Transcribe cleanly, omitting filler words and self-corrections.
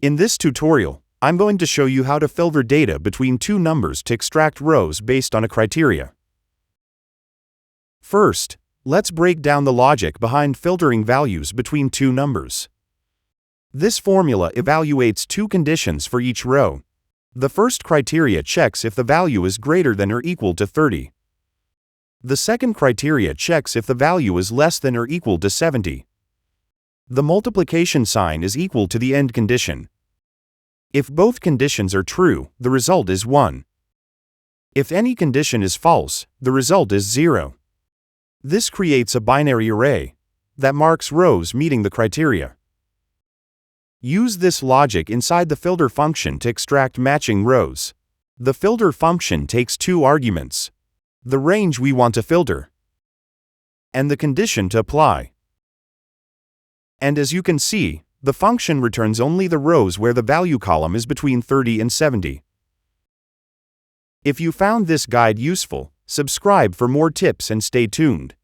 In this tutorial, I'm going to show you how to filter data between two numbers to extract rows based on a criteria. First, let's break down the logic behind filtering values between two numbers. This formula evaluates two conditions for each row. The first criteria checks if the value is greater than or equal to 30. The second criteria checks if the value is less than or equal to 70. The multiplication sign is equal to the end condition. If both conditions are true, the result is 1. If any condition is false, the result is 0. This creates a binary array that marks rows meeting the criteria. Use this logic inside the filter function to extract matching rows. The filter function takes two arguments: the range we want to filter and the condition to apply. And as you can see, the function returns only the rows where the value column is between 30 and 70. If you found this guide useful, subscribe for more tips and stay tuned.